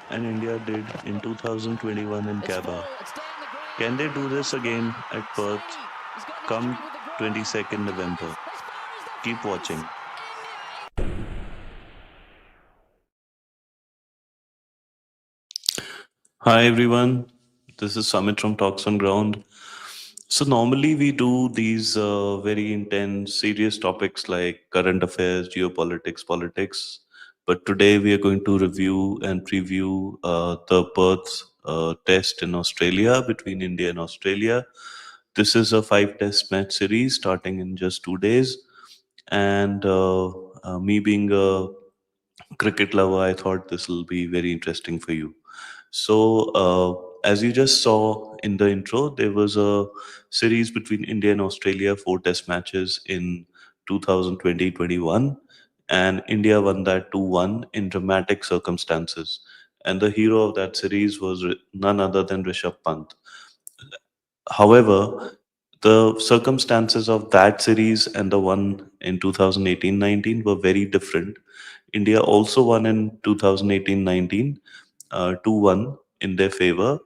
and India did in 2021 in Gabba. Can they do this again at Perth come 22nd November? Keep watching. Hi everyone, this is Samit from TalksonGround. So normally we do these very intense, serious topics like current affairs, geopolitics, politics. But today we are going to review and preview the Perth test in Australia between India and Australia. This is a five-test match series starting in just 2 days. And me being a cricket lover, I thought this will be very interesting for you. So, as you just saw in the intro, there was a series between India and Australia, four test matches in 2020-21, and India won that 2-1 in dramatic circumstances. And the hero of that series was none other than Rishabh Pant. However, the circumstances of that series and the one in 2018-19 were very different. India also won in 2018-19, 2-1 in their favor.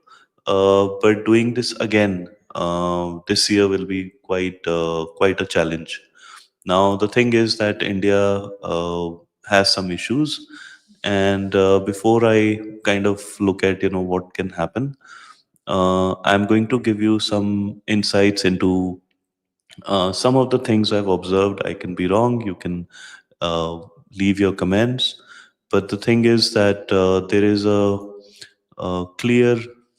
But doing this again this year will be quite a challenge. Now the thing is that India has some issues, and before I kind of look at what can happen, I'm going to give you some insights into some of the things I've observed. I can be wrong. You can leave your comments. But the thing is that there is a clear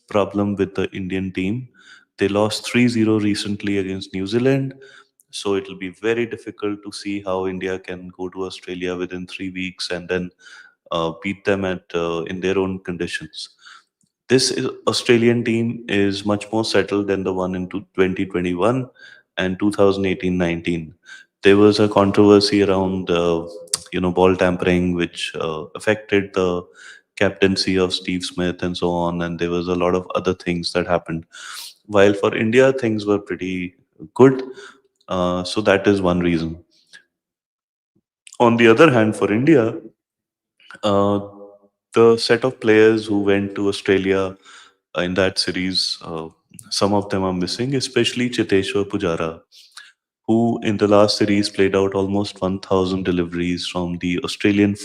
problem with the Indian team. They lost 3-0 recently against New Zealand. So it will be very difficult to see how India can go to Australia within 3 weeks and then beat them at in their own conditions. Australian team is much more settled than the one in 2021 and 2018-19. There was a controversy around ball tampering, which affected the captaincy of Steve Smith and so on, and there was a lot of other things that happened. While for India, things were pretty good, so that is one reason. On the other hand, for India, uh, the set of players who went to Australia in that series, some of them are missing, especially Chiteshwar Pujara, who in the last series played out almost 1,000 deliveries from the Australian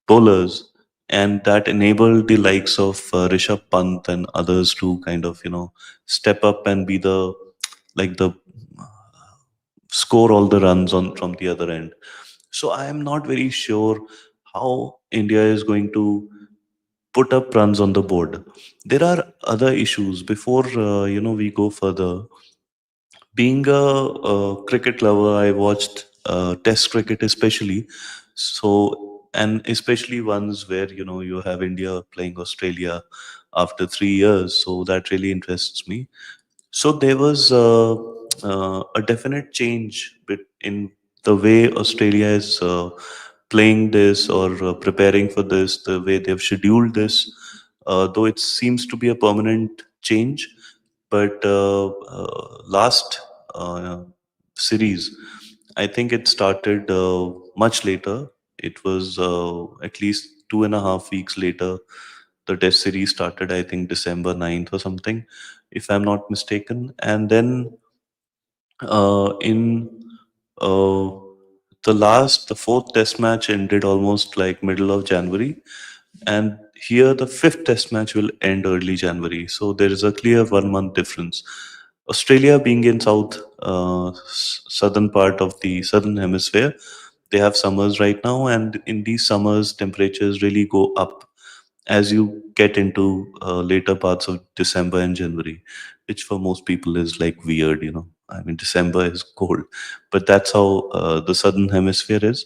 bowlers, and that enabled the likes of Rishabh Pant and others to kind of step up and be the like the score all the runs on from the other end. So I am not very sure how India is going to put up runs on the board. There are other issues before we go further. Being a cricket lover, I watched Test cricket especially. So, and especially ones where you have India playing Australia after 3 years. So that really interests me. So there was a definite change in the way Australia is playing this or preparing for this, the way they've scheduled this, though it seems to be a permanent change. But last series, I think it started much later. It was at least 2.5 weeks later. The test series started, I think, December 9th or something, if I'm not mistaken. And then in uh, the fourth test match ended almost like middle of January. And here the fifth test match will end early January. So there is a clear 1 month difference. Australia being in southern part of the southern hemisphere, they have summers right now, and in these summers temperatures really go up as you get into later parts of December and January, which for most people is like weird. I mean, December is cold, but that's how the southern hemisphere is.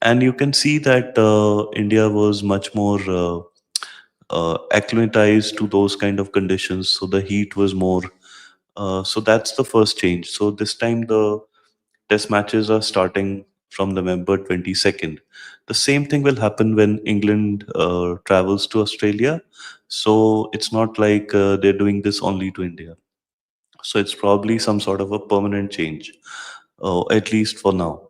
And you can see that India was much more acclimatized to those kind of conditions, so the heat was more. So that's the first change. So this time the test matches are starting from November 22nd. The same thing will happen when England travels to Australia. So it's not like they're doing this only to India. So it's probably some sort of a permanent change, at least for now.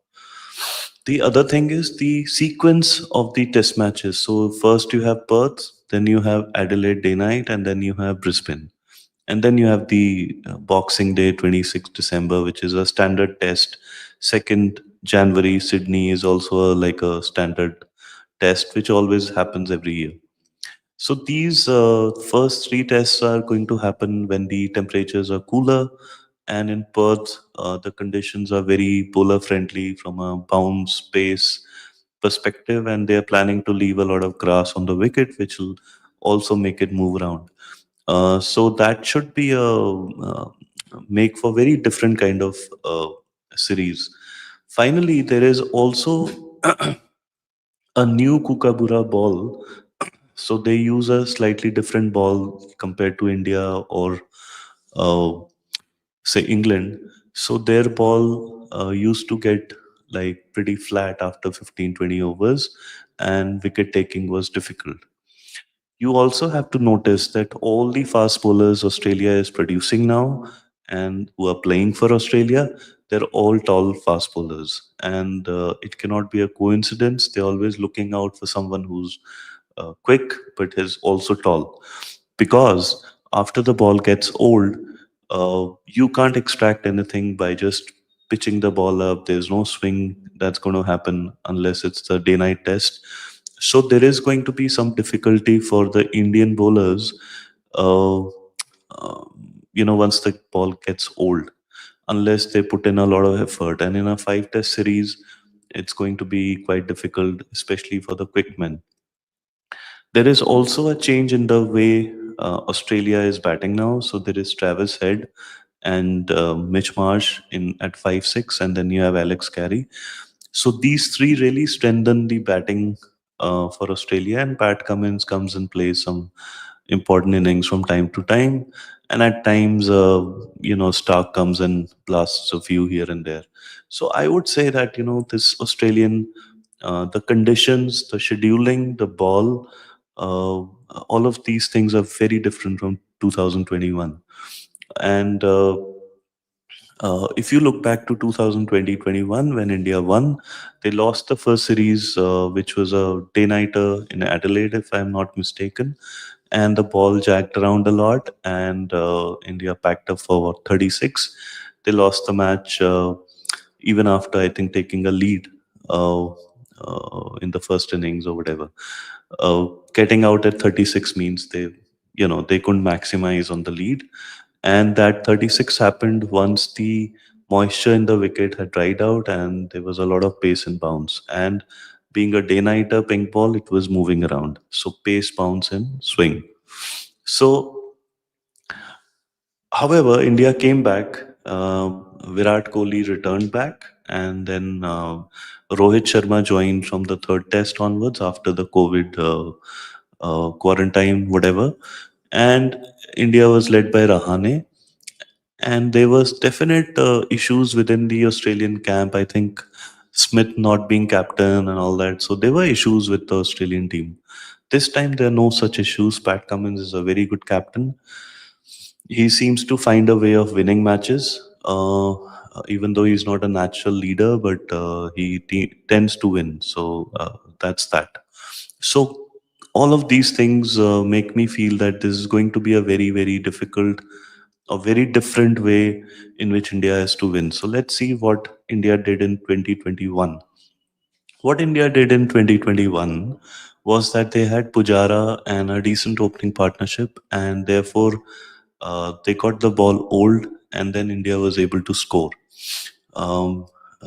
The other thing is the sequence of the test matches. So first you have Perth, then you have Adelaide day night, and then you have Brisbane. And then you have the Boxing Day, 26th December, which is a standard test. 2nd January, Sydney is also like a standard test, which always happens every year. So these first three tests are going to happen when the temperatures are cooler, and in Perth, the conditions are very polar friendly from a bounce pace perspective, and they are planning to leave a lot of grass on the wicket, which will also make it move around. So that should be a make for very different kind of series. Finally, there is also a new Kookaburra ball. So they use a slightly different ball compared to India or uh, say England. So their ball used to get like pretty flat after 15-20 overs, and wicket taking was difficult. You also have to notice that all the fast bowlers Australia is producing now and who are playing for Australia, they're all tall fast bowlers. And it cannot be a coincidence. They're always looking out for someone who's quick but is also tall. Because after the ball gets old, you can't extract anything by just pitching the ball up. There's no swing that's going to happen unless it's the day night test. So there is going to be some difficulty for the Indian bowlers, uh, once the ball gets old, unless they put in a lot of effort. And in a five-test series, it's going to be quite difficult, especially for the quick men. There is also a change in the way Australia is batting now. So there is Travis Head and Mitch Marsh in at 5-6, and then you have Alex Carey. So these three really strengthen the batting for Australia, and Pat Cummins comes and plays some important innings from time to time. And at times, Stark comes and blasts a few here and there. So I would say that, this Australian, the conditions, the scheduling, the ball, all of these things are very different from 2021. And if you look back to 2020-21, when India won, they lost the first series, which was a day-nighter in Adelaide, if I'm not mistaken, and the ball jagged around a lot, and India packed up for what, 36. They lost the match even after, I think, taking a lead in the first innings or whatever. Getting out at 36 means they couldn't maximize on the lead, and that 36 happened once the moisture in the wicket had dried out and there was a lot of pace and bounce. And being a day-nighter pink ball, it was moving around. So pace, bounce, and swing. So, however, India came back. Virat Kohli returned back, and then Rohit Sharma joined from the third test onwards after the COVID quarantine, whatever. And India was led by Rahane, and there was definite issues within the Australian camp. I think Smith not being captain and all that. So there were issues with the Australian team. This time there are no such issues. Pat Cummins is a very good captain. He seems to find a way of winning matches, even though he's not a natural leader, but he tends to win. So that's that. So all of these things make me feel that this is going to be a very, very difficult, a very different way in which India has to win. So let's see what India did in 2021. What India did in 2021 was that they had Pujara and a decent opening partnership, and therefore they got the ball old, and then India was able to score.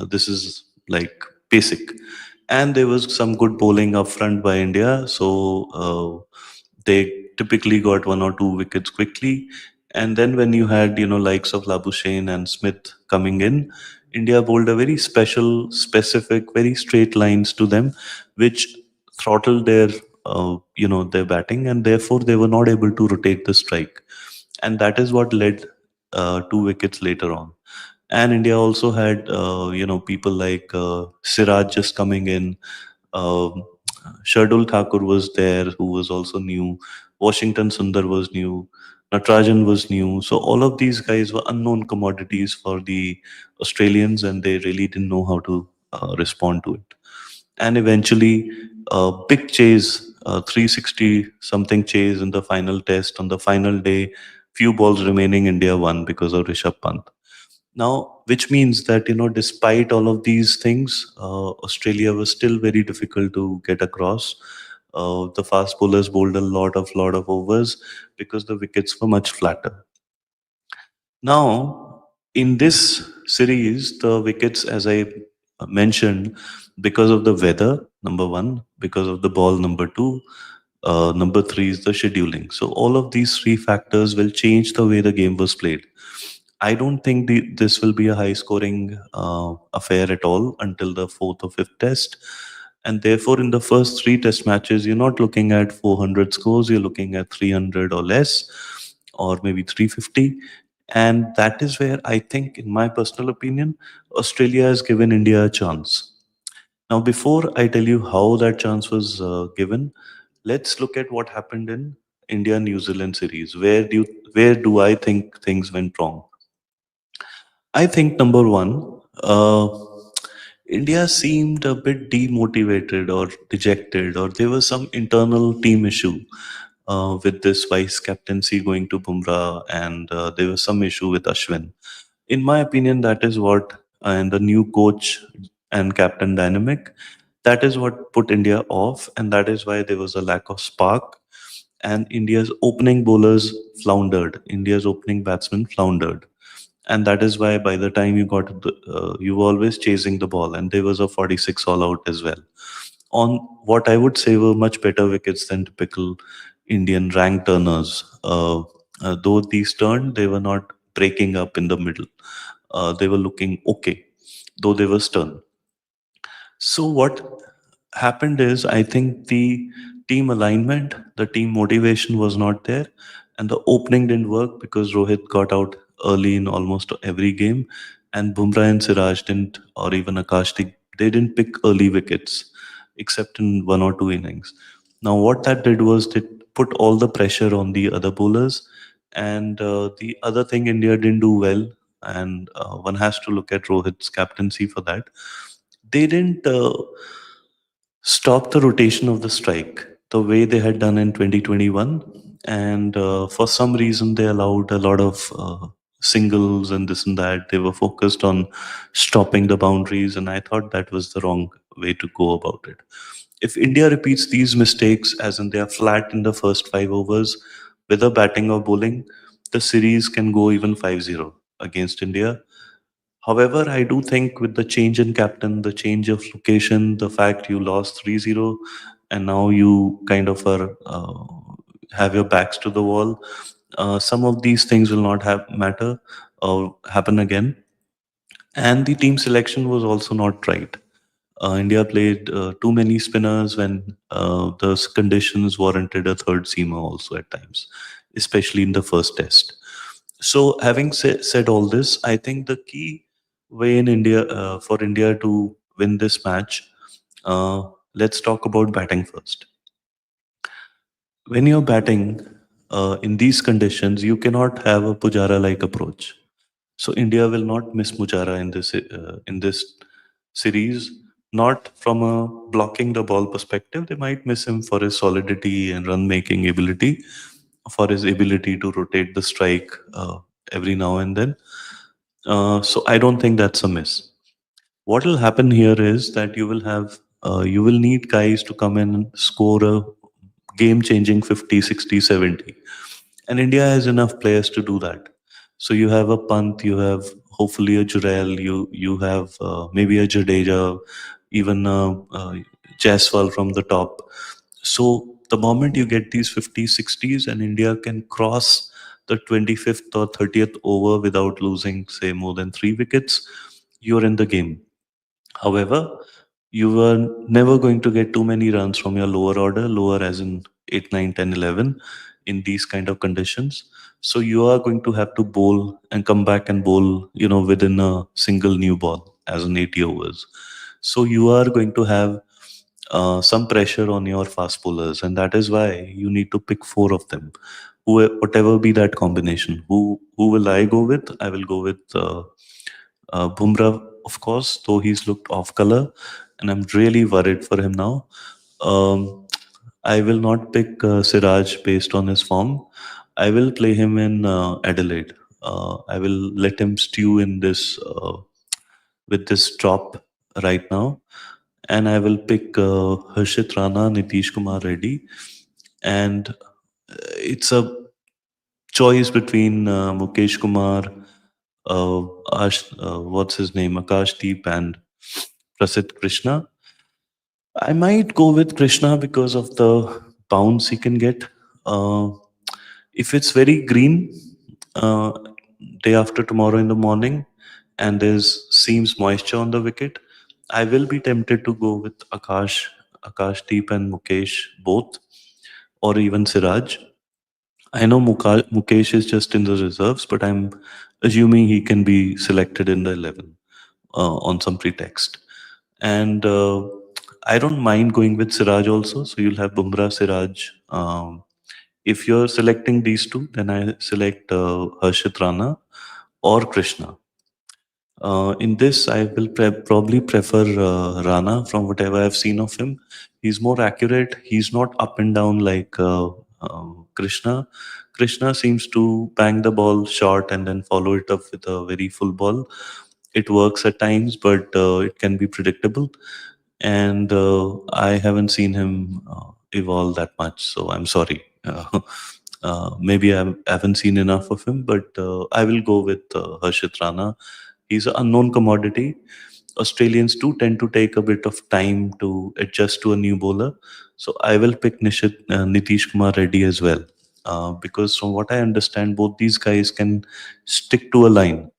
This is like basic. And there was some good bowling up front by India, so they typically got one or two wickets quickly. And then when you had likes of Labuschagne and Smith coming in, India bowled a very special, specific, very straight lines to them, which throttled their batting, and therefore they were not able to rotate the strike, and that is what led two wickets later on. And India also had people like Siraj just coming in. Um, Shardul Thakur was there, who was also new. Washington Sundar was new. Natarajan was new. So all of these guys were unknown commodities for the Australians, and they really didn't know how to respond to it. And eventually, a big chase, 360 something chase in the final test on the final day, few balls remaining, India won because of Rishabh Pant. Now, which means that, despite all of these things, Australia was still very difficult to get across. The fast bowlers bowled a lot of overs because the wickets were much flatter. Now, in this series, the wickets, as I mentioned, because of the weather, number one, because of the ball, number two, number three is the scheduling. So, all of these three factors will change the way the game was played. I don't think this will be a high scoring affair at all until the fourth or fifth test. And therefore, in the first three test matches, you're not looking at 400 scores, you're looking at 300 or less, or maybe 350. And that is where I think, in my personal opinion, Australia has given India a chance. Now, before I tell you how that chance was given, let's look at what happened in India New Zealand series. Where do I think things went wrong? I think number one, India seemed a bit demotivated or dejected, or there was some internal team issue with this vice captaincy going to Bumrah, and there was some issue with Ashwin. In my opinion, that is what, and the new coach and captain dynamic, that is what put India off, and that is why there was a lack of spark. And India's opening bowlers floundered. India's opening batsmen floundered, and that is why by the time you were always chasing the ball, and there was a 46 all out as well on what I would say were much better wickets than typical Indian rank turners. Though these turned, they were not breaking up in the middle. They were looking okay, though they were stern. So what happened is, I think the team alignment, the team motivation was not there, and the opening didn't work because Rohit got out early in almost every game, and Bumrah and Siraj didn't, or even Akash, they didn't pick early wickets except in one or two innings. Now, what that did was it put all the pressure on the other bowlers, and the other thing India didn't do well, and one has to look at Rohit's captaincy for that. They didn't stop the rotation of the strike the way they had done in 2021. And for some reason, they allowed a lot of singles and this and that. They were focused on stopping the boundaries, and I thought that was the wrong way to go about it. If India repeats these mistakes, as in they are flat in the first 5 overs, whether batting or bowling, the series can go even 5-0 against India. However, I do think with the change in captain, the change of location, the fact you lost 3-0, and now you kind of are have your backs to the wall, some of these things will not have matter or happen again. And the team selection was also not right. India played too many spinners when the conditions warranted a third seamer also at times, especially in the first test. So, having said all this, I think the key way in India for India to win this match, uh, let's talk about batting first. When you're batting in these conditions, you cannot have a Pujara-like approach. So India will not miss Pujara in this series. Not from a blocking the ball perspective, they might miss him for his solidity and run making ability, for his ability to rotate the strike every now and then. So I don't think that's a miss. What will happen here is that you will need guys to come in and score a game changing 50, 60, 70, and India has enough players to do that. So you have a Pant, you have hopefully a Jurel, you have maybe a Jadeja, even Jaiswal from the top. So the moment you get these 50s, 60s, and India can cross the 25th or 30th over without losing, say, more than 3 wickets, you're in the game. However, you were never going to get too many runs from your lower order, lower as in 8, 9, 10, 11, in these kind of conditions. So you are going to have to bowl and come back and bowl, within a single new ball as in 80 overs. So you are going to have some pressure on your fast bowlers, and that is why you need to pick four of them. Whatever be that combination, who will I go with? I will go with Bumrah, of course, though he's looked off color, and I'm really worried for him now. Um, I will not pick Siraj based on his form. I will play him in Adelaide. I will let him stew in this with this drop right now, and I will pick Harshit Rana, Nitish Kumar Reddy, and it's a choice between Mukesh Kumar, what's his name, Akash Deep, and Prasid Krishna. I might go with Krishna because of the bounce he can get. Uh, if it's very green, uh, day after tomorrow in the morning, and there's seems moisture on the wicket, I will be tempted to go with Akash Deep and Mukesh both, or even Siraj. I know Mukesh is just in the reserves, but I'm assuming he can be selected in the 11 on some pretext. And I don't mind going with Siraj also. So you'll have Bumrah, Siraj. If you're selecting these two, then I select Harshit Rana or Krishna. In this, I will probably prefer Rana from whatever I've seen of him. He's more accurate. He's not up and down like Krishna. Krishna seems to bang the ball short and then follow it up with a very full ball. It works at times, but it can be predictable. And I haven't seen him evolve that much, so I'm sorry. Maybe I haven't seen enough of him, but I will go with Harshit Rana. He's an unknown commodity. Australians do tend to take a bit of time to adjust to a new bowler. So I will pick Nitish Kumar Reddy as well. Because from what I understand, both these guys can stick to a line.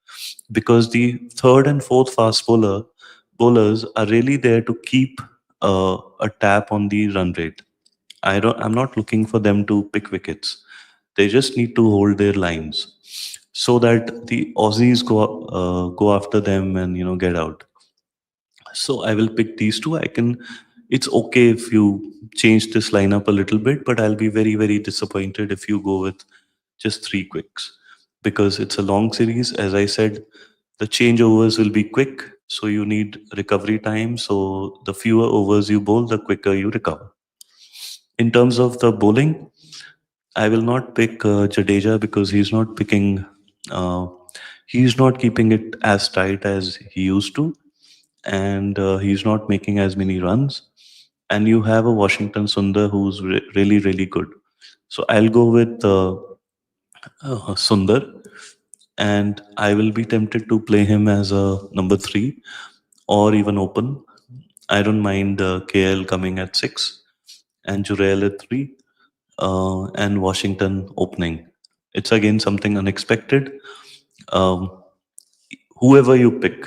Because the third and fourth bowlers are really there to keep a tap on the run rate. I'm not looking for them to pick wickets. They just need to hold their lines so that the Aussies go after them and get out. So I will pick these two. I can. It's okay if you change this lineup a little bit, but I'll be very very disappointed if you go with just three quicks because it's a long series. As I said, the changeovers will be quick, so you need recovery time. So the fewer overs you bowl, the quicker you recover. In terms of the bowling, I will not pick Jadeja because he's not picking. Uh, he's not keeping it as tight as he used to, and he's not making as many runs. And you have a Washington Sundar who's really really good. So I'll go with Sundar, and I will be tempted to play him as a number three or even open. I don't mind KL coming at six and Jurel at three and Washington opening. It's again something unexpected. Um, whoever you pick,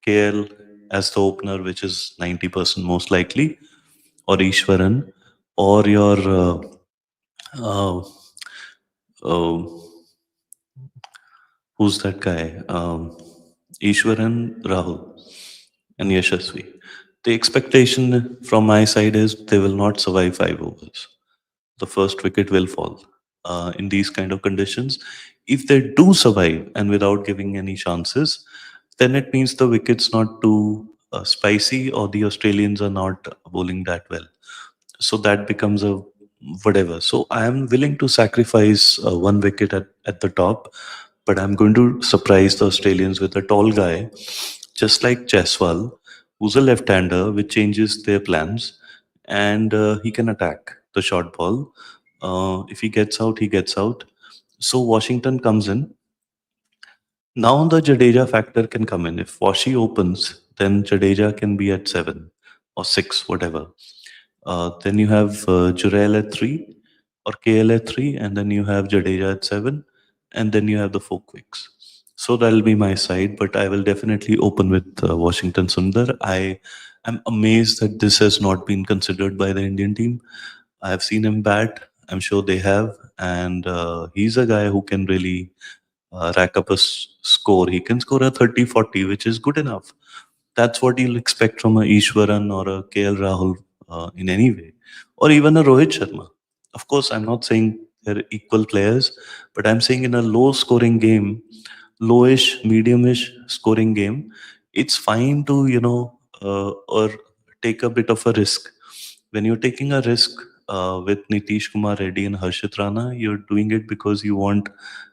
KL as the opener, which is 90% most likely, or Ishwaran, or your uh, uh, who's that guy? Ishwaran, Rahul, and Yashasvi. The expectation from my side is they will not survive 5 overs. The first wicket will fall in these kind of conditions. If they do survive and without giving any chances, then it means the wicket's not too spicy or the Australians are not bowling that well. So that becomes a whatever. So I am willing to sacrifice one wicket at the top, but I'm going to surprise the Australians with a tall guy, just like Cheswal, who's a left-hander, which changes their plans, and he can attack the short ball. If he gets out, he gets out. So Washington comes in. Now the Jadeja factor can come in. If Washi opens, then Jadeja can be at seven or six, whatever. Then you have Jurel at three or KL at three, and then you have Jadeja at seven, and then you have the four quicks. So that'll be my side, but I will definitely open with Washington Sundar. I am amazed that this has not been considered by the Indian team. I have seen him bat. I'm sure they have, and he's a guy who can really rack up a score. He can score a 30, 40, which is good enough. That's what you'll expect from a Ishwaran or a KL Rahul in any way, or even a Rohit Sharma. Of course, I'm not saying they're equal players, but I'm saying in a low scoring game, lowish, mediumish scoring game, it's fine to, or take a bit of a risk. When you're taking a risk with Nitish Kumar Reddy and Harshit Rana, you're doing it because you want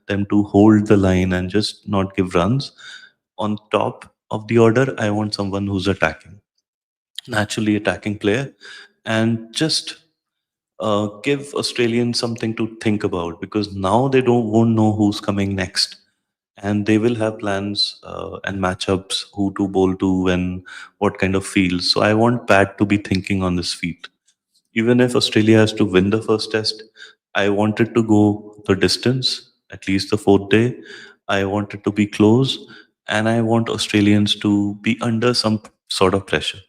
them to hold the line and just not give runs. On top of the order, I want someone who's attacking, naturally attacking player, and just give Australians something to think about, because now they don't won't know who's coming next, and they will have plans and matchups who to bowl to and what kind of fields. So I want Pat to be thinking on this feet. Even if Australia has to win the first test, I want it to go the distance, at least the fourth day. I want it to be close, and I want Australians to be under some sort of pressure.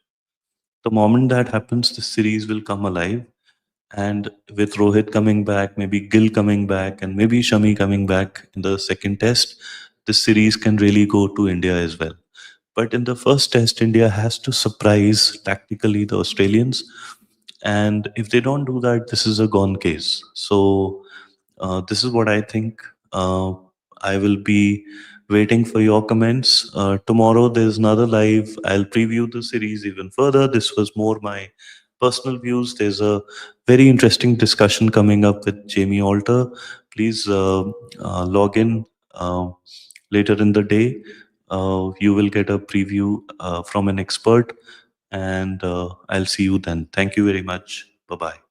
The moment that happens, the series will come alive. And with Rohit coming back, maybe Gill coming back, and maybe Shami coming back in the second test, this series can really go to India as well. But in the first test, India has to surprise tactically the Australians. And if they don't do that, this is a gone case. So this is what I think. I will be waiting for your comments. Tomorrow there's another live. I'll preview the series even further. This was more my personal views. There's a very interesting discussion coming up with Jamie Alter. Please log in later in the day. You will get a preview from an expert, and I'll see you then. Thank you very much. Bye bye.